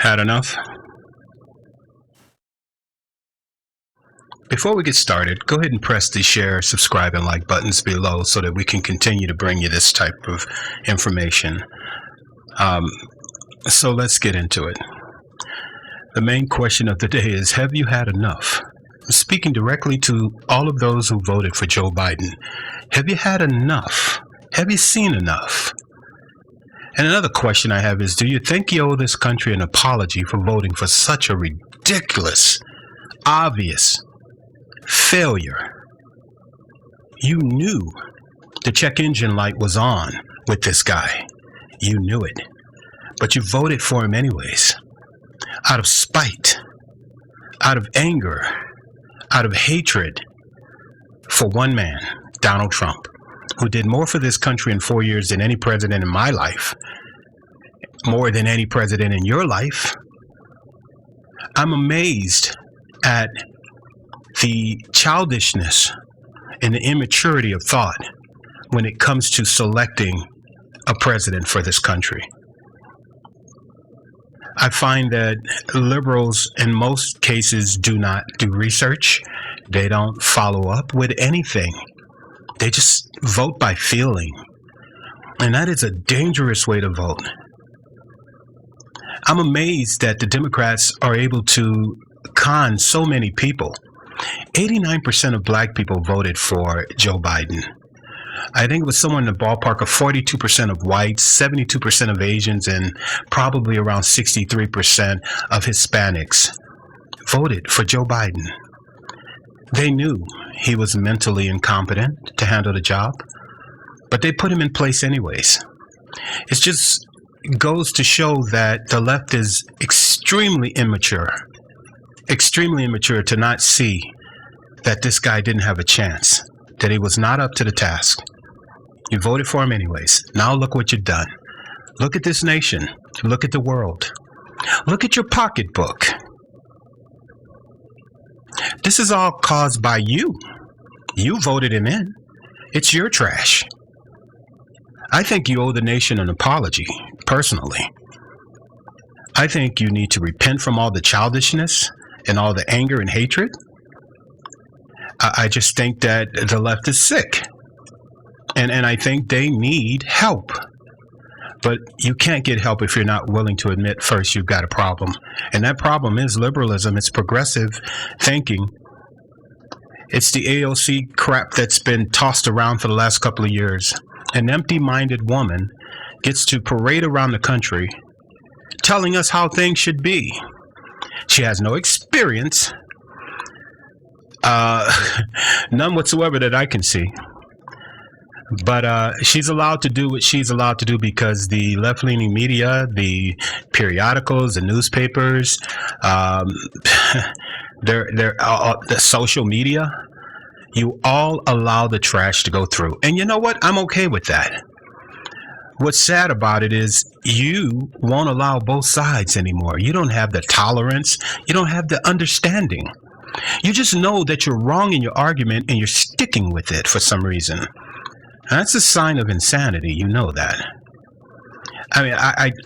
Had enough? Before we get started, go ahead and press the share, subscribe, and like buttons below so that we can continue to bring you this type of information. So let's get into it. The main question of the day is, have you had enough? I'm speaking directly to all of those who voted for Joe Biden. Have you had enough? Have you seen enough? And another question I have is, do you think you owe this country an apology for voting for such a ridiculous, obvious failure? You knew the check engine light was on with this guy. You knew it. But you voted for him anyways. Out of spite, out of anger, out of hatred for one man, Donald Trump, who did more for this country in 4 years than any president in my life, more than any president in your life. I'm amazed at the childishness and the immaturity of thought when it comes to selecting a president for this country. I find that liberals in most cases do not do research. They don't follow up with anything. They just vote by feeling. And that is a dangerous way to vote. I'm amazed that the Democrats are able to con so many people. 89% of black people voted for Joe Biden. I think it was somewhere in the ballpark of 42% of whites, 72% of Asians, and probably around 63% of Hispanics voted for Joe Biden. They knew he was mentally incompetent to handle the job, but they put him in place anyways. It just goes to show that the left is extremely immature to not see that this guy didn't have a chance, that he was not up to the task. You voted for him anyways. Now look what you've done. Look at this nation. Look at the world. Look at your pocketbook. This is all caused by you. You voted him in. It's your trash. I think you owe the nation an apology, personally. I think you need to repent from all the childishness and all the anger and hatred. I just think that the left is sick. And I think they need help. But you can't get help if you're not willing to admit first you've got a problem. And that problem is liberalism. It's progressive thinking. It's the AOC crap that's been tossed around for the last couple of years. An empty-minded woman gets to parade around the country telling us how things should be. She has no experience, none whatsoever that I can see. But she's allowed to do what she's allowed to do because the left-leaning media, the periodicals, the newspapers, the social media, you all allow the trash to go through. And you know what? I'm okay with that. What's sad about it is you won't allow both sides anymore. You don't have the tolerance. You don't have the understanding. You just know that you're wrong in your argument and you're sticking with it for some reason. That's a sign of insanity. You know that. I mean,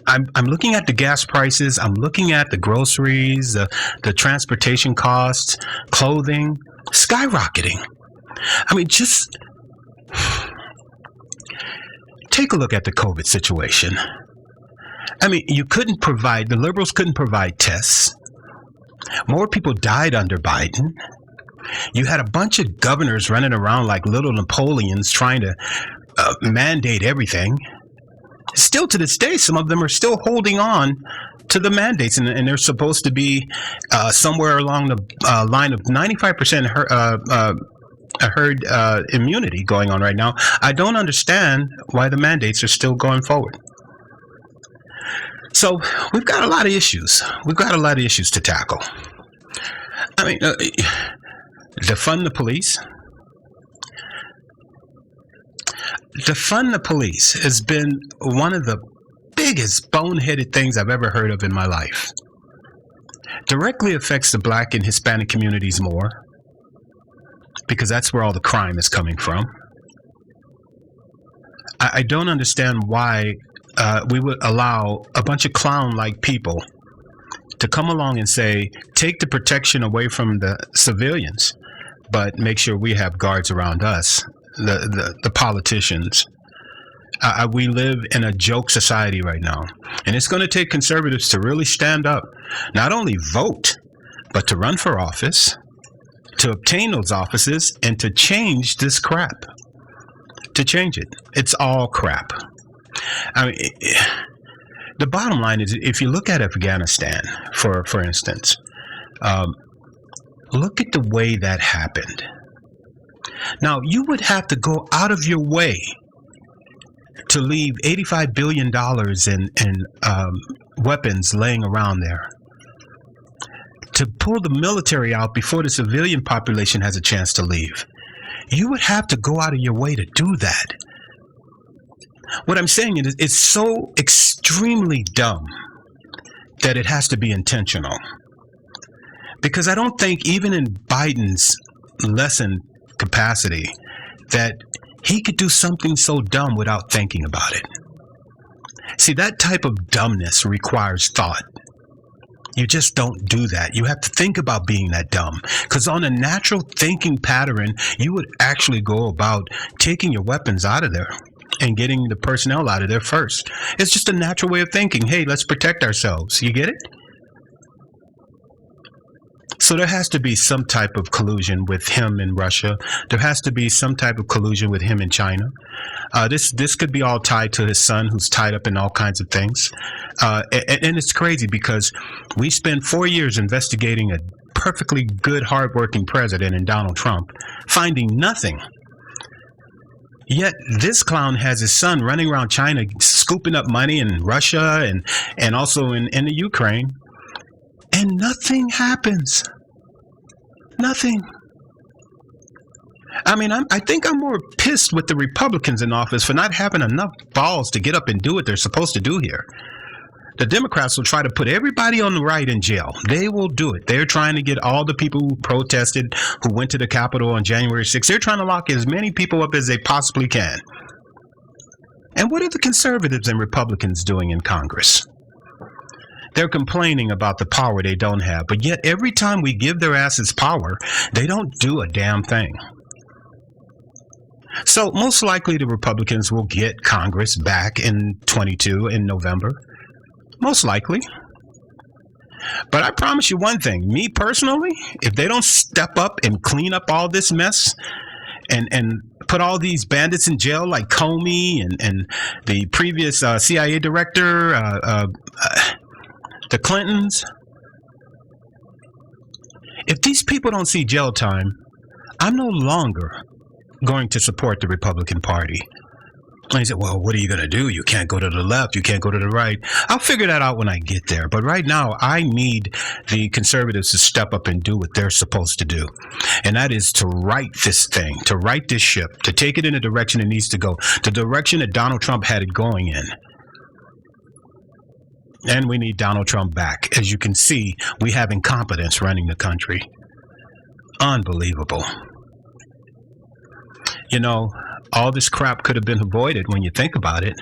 I'm looking at the gas prices. I'm looking at the groceries, the transportation costs, clothing, skyrocketing. I mean, just take a look at the COVID situation. I mean, the liberals couldn't provide tests. More people died under Biden. You had a bunch of governors running around like little Napoleons trying to mandate everything. Still to this day, some of them are still holding on to the mandates, and they're supposed to be somewhere along the line of 95% herd immunity going on right now. I don't understand why the mandates are still going forward. So we've got a lot of issues. We've got a lot of issues to tackle. I mean, defund the police. Defund the police has been one of the biggest boneheaded things I've ever heard of in my life. Directly affects the black and Hispanic communities more, because that's where all the crime is coming from. I don't understand why we would allow a bunch of clown-like people to come along and say, take the protection away from the civilians, but make sure we have guards around us, the politicians. We live in a joke society right now, and it's going to take conservatives to really stand up, not only vote, but to run for office, to obtain those offices, and to change this crap. To change it. It's all crap. I mean, the bottom line is, if you look at Afghanistan, for instance, look at the way that happened. Now, you would have to go out of your way to leave $85 billion in weapons laying around there, to pull the military out before the civilian population has a chance to leave. You would have to go out of your way to do that. What I'm saying is, it's so extremely dumb that it has to be intentional. Because I don't think even in Biden's lessened capacity that he could do something so dumb without thinking about it. See, that type of dumbness requires thought. You just don't do that. You have to think about being that dumb. Because on a natural thinking pattern, you would actually go about taking your weapons out of there and getting the personnel out of there first. It's just a natural way of thinking. Hey, let's protect ourselves. You get it? So there has to be some type of collusion with him in Russia. There has to be some type of collusion with him in China. This could be all tied to his son, who's tied up in all kinds of things. And it's crazy because we spent 4 years investigating a perfectly good, hardworking president in Donald Trump, finding nothing. Yet this clown has his son running around China, scooping up money in Russia and also in the Ukraine. And nothing happens. Nothing. I mean, I think I'm more pissed with the Republicans in office for not having enough balls to get up and do what they're supposed to do here. The Democrats will try to put everybody on the right in jail. They will do it. They're trying to get all the people who protested, who went to the Capitol on January 6th. They're trying to lock as many people up as they possibly can. And what are the conservatives and Republicans doing in Congress? They're complaining about the power they don't have, but yet every time we give their asses power, they don't do a damn thing. So most likely the Republicans will get Congress back in 22 in November. Most likely. But I promise you one thing, me personally, if they don't step up and clean up all this mess and put all these bandits in jail like Comey and the previous CIA director, the Clintons, if these people don't see jail time, I'm no longer going to support the Republican Party. And he said, well, what are you going to do? You can't go to the left. You can't go to the right. I'll figure that out when I get there. But right now, I need the conservatives to step up and do what they're supposed to do. And that is to right this thing, to right this ship, to take it in the direction it needs to go, the direction that Donald Trump had it going in. And we need Donald Trump back. As you can see, we have incompetence running the country. Unbelievable. You know, all this crap could have been avoided when you think about it.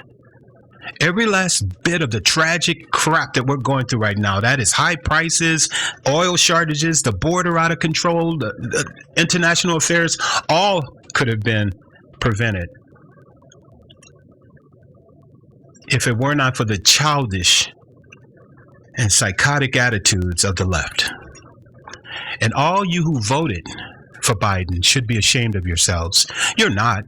Every last bit of the tragic crap that we're going through right now, that is high prices, oil shortages, the border out of control, the international affairs, all could have been prevented if it were not for the childish and psychotic attitudes of the left. And all you who voted for Biden should be ashamed of yourselves. You're not.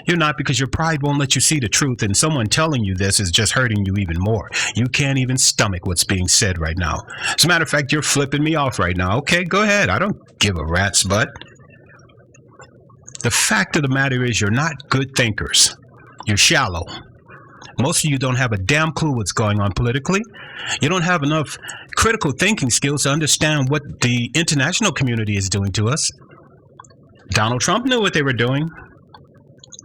You're not, because your pride won't let you see the truth, and someone telling you this is just hurting you even more. You can't even stomach what's being said right now. As a matter of fact, you're flipping me off right now. Okay, go ahead. I don't give a rat's butt. The fact of the matter is, you're not good thinkers. You're shallow. Most of you don't have a damn clue what's going on politically. You don't have enough critical thinking skills to understand what the international community is doing to us. Donald Trump knew what they were doing,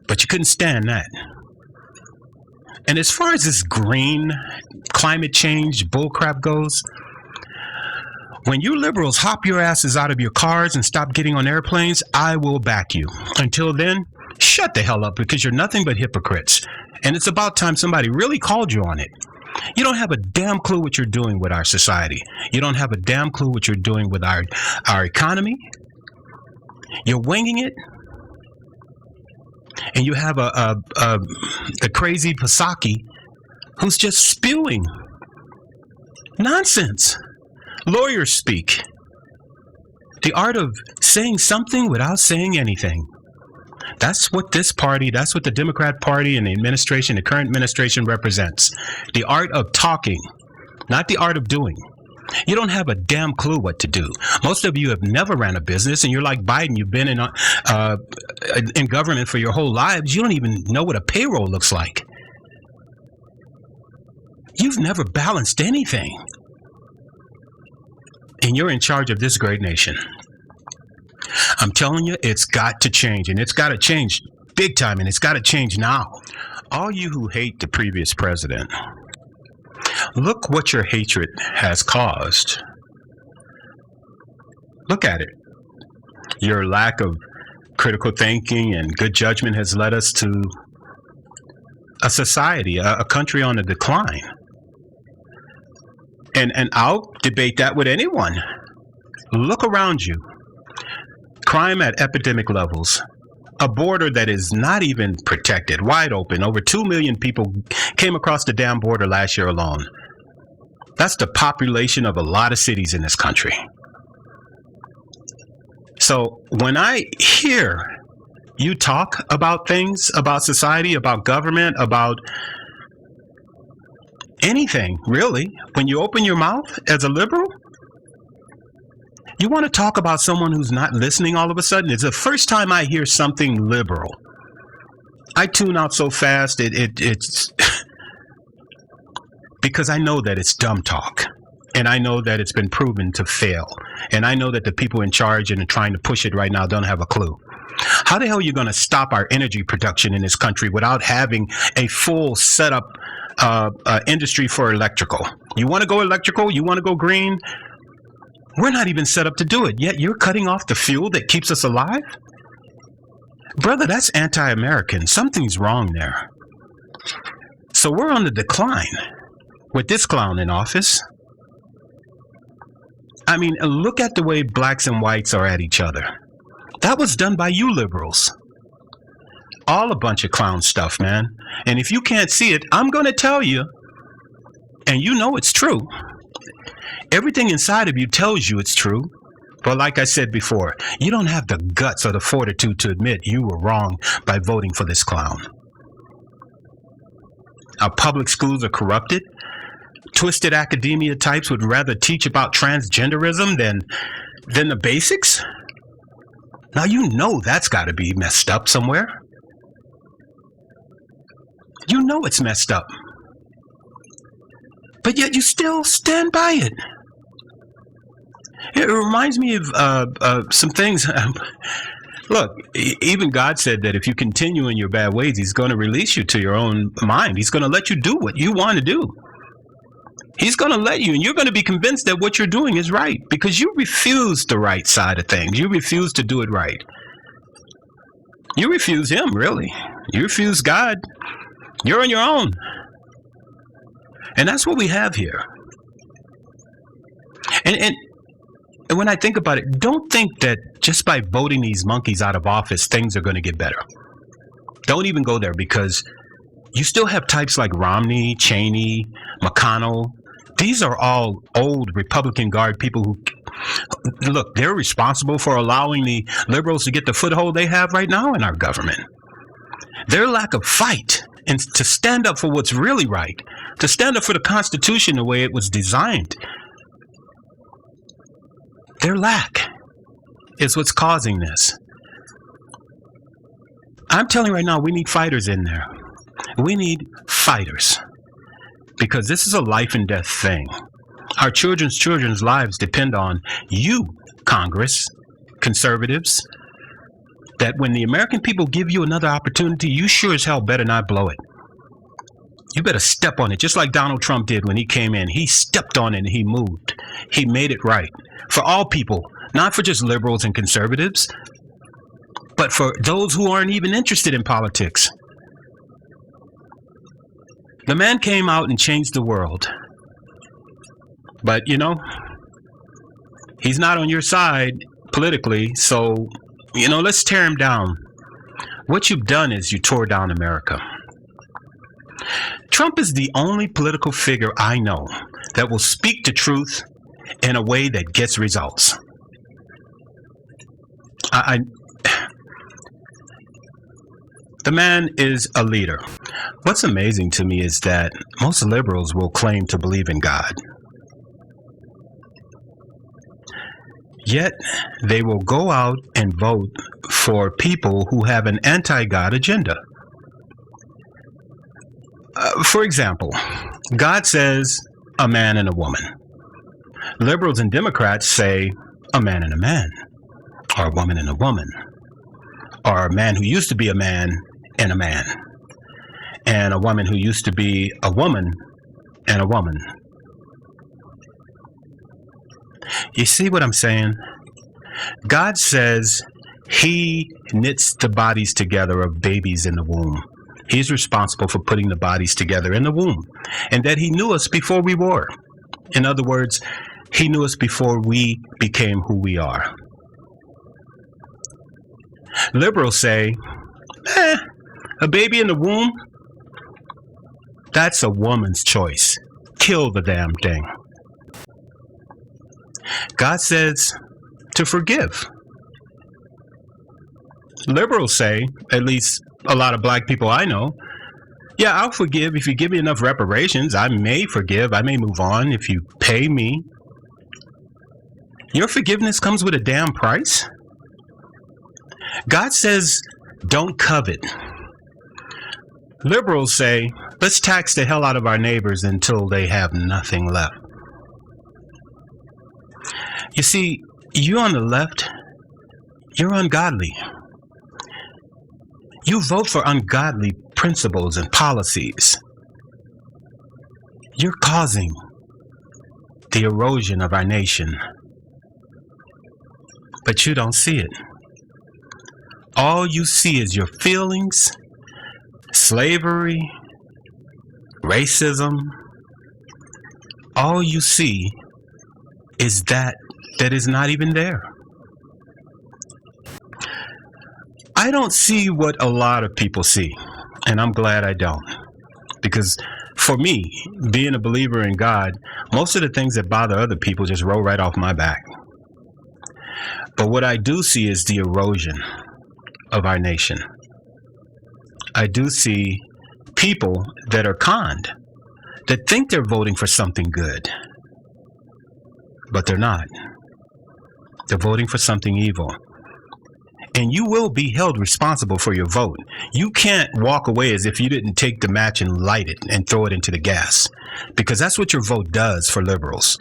but you couldn't stand that. And as far as this green climate change bullcrap goes, when you liberals hop your asses out of your cars and stop getting on airplanes, I will back you. Until then, shut the hell up, because you're nothing but hypocrites. And it's about time somebody really called you on it. You don't have a damn clue what you're doing with our society. You don't have a damn clue what you're doing with our economy. You're winging it. And you have the crazy Psaki who's just spewing nonsense. Lawyers speak. The art of saying something without saying anything. That's what this party, that's what the Democrat Party and the administration, the current administration represents. The art of talking, not the art of doing. You don't have a damn clue what to do. Most of you have never ran a business, and you're like Biden. You've been in government for your whole lives. You don't even know what a payroll looks like. You've never balanced anything. And you're in charge of this great nation. I'm telling you, it's got to change, and it's got to change big time, and it's got to change now. All you who hate the previous president, look what your hatred has caused. Look at it. Your lack of critical thinking and good judgment has led us to a society, a country on a decline. And I'll debate that with anyone. Look around you. Crime at epidemic levels. A border that is not even protected, wide open. Over 2 million people came across the damn border last year alone. That's the population of a lot of cities in this country. So when I hear you talk about things, about society, about government, about anything, really, when you open your mouth as a liberal, you want to talk about someone who's not listening all of a sudden? It's the first time I hear something liberal. I tune out so fast, it's because I know that it's dumb talk. And I know that it's been proven to fail. And I know that the people in charge and trying to push it right now don't have a clue. How the hell are you going to stop our energy production in this country without having a full setup industry for electrical? You want to go electrical? You want to go green? We're not even set up to do it, yet you're cutting off the fuel that keeps us alive? Brother, that's anti-American. Something's wrong there. So we're on the decline with this clown in office. I mean, look at the way blacks and whites are at each other. That was done by you liberals. All a bunch of clown stuff, man. And if you can't see it, I'm going to tell you, and you know it's true. Everything inside of you tells you it's true. But like I said before, you don't have the guts or the fortitude to admit you were wrong by voting for this clown. Our public schools are corrupted. Twisted academia types would rather teach about transgenderism than the basics. Now you know that's got to be messed up somewhere. You know it's messed up. But yet you still stand by it. It reminds me of some things. Look, even God said that if you continue in your bad ways, he's going to release you to your own mind. He's going to let you do what you want to do. He's going to let you, and you're going to be convinced that what you're doing is right because you refuse the right side of things. You refuse to do it right. You refuse him, really. You refuse God. You're on your own. And that's what we have here. And when I think about it, don't think that just by voting these monkeys out of office, things are going to get better. Don't even go there because you still have types like Romney, Cheney, McConnell. These are all old Republican Guard people who, look, they're responsible for allowing the liberals to get the foothold they have right now in our government. Their lack of fight and to stand up for what's really right, to stand up for the Constitution the way it was designed, their lack is what's causing this. I'm telling you right now, we need fighters in there. We need fighters. Because this is a life and death thing. Our children's lives depend on you, Congress, conservatives, that when the American people give you another opportunity, you sure as hell better not blow it. You better step on it, just like Donald Trump did when he came in. He stepped on it and he moved. He made it right. For all people, not for just liberals and conservatives, but for those who aren't even interested in politics. The man came out and changed the world. But, he's not on your side politically, so, let's tear him down. What you've done is you tore down America. Trump is the only political figure I know that will speak the truth in a way that gets results. The man is a leader. What's amazing to me is that most liberals will claim to believe in God. Yet they will go out and vote for people who have an anti-God agenda. For example, God says a man and a woman. Liberals and Democrats say a man and a man, or a woman and a woman, or a man who used to be a man and a man, and a woman who used to be a woman and a woman. You see what I'm saying? God says he knits the bodies together of babies in the womb. He's responsible for putting the bodies together in the womb, and that he knew us before we were. In other words, he knew us before we became who we are. Liberals say, a baby in the womb? That's a woman's choice. Kill the damn thing. God says to forgive. Liberals say, at least a lot of black people I know, yeah, I'll forgive if you give me enough reparations. I may forgive. I may move on if you pay me. Your forgiveness comes with a damn price. God says, don't covet. Liberals say, let's tax the hell out of our neighbors until they have nothing left. You see, you on the left, you're ungodly. You vote for ungodly principles and policies. You're causing the erosion of our nation. But you don't see it. All you see is your feelings, slavery, racism. All you see is that is not even there. I don't see what a lot of people see, and I'm glad I don't. Because for me, being a believer in God, most of the things that bother other people just roll right off my back. But what I do see is the erosion of our nation. I do see people that are conned, that think they're voting for something good, but they're not. They're voting for something evil. And you will be held responsible for your vote. You can't walk away as if you didn't take the match and light it and throw it into the gas, because that's what your vote does for liberals.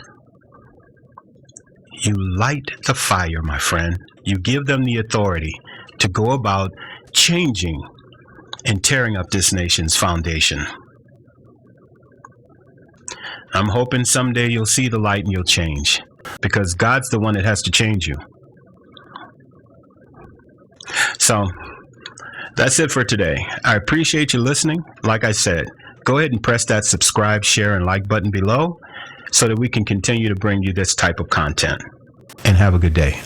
You light the fire, my friend. You give them the authority to go about changing and tearing up this nation's foundation. I'm hoping someday you'll see the light and you'll change, because God's the one that has to change you. So that's it for today. I appreciate you listening. Like I said, go ahead and press that subscribe, share, and like button below so that we can continue to bring you this type of content. And have a good day.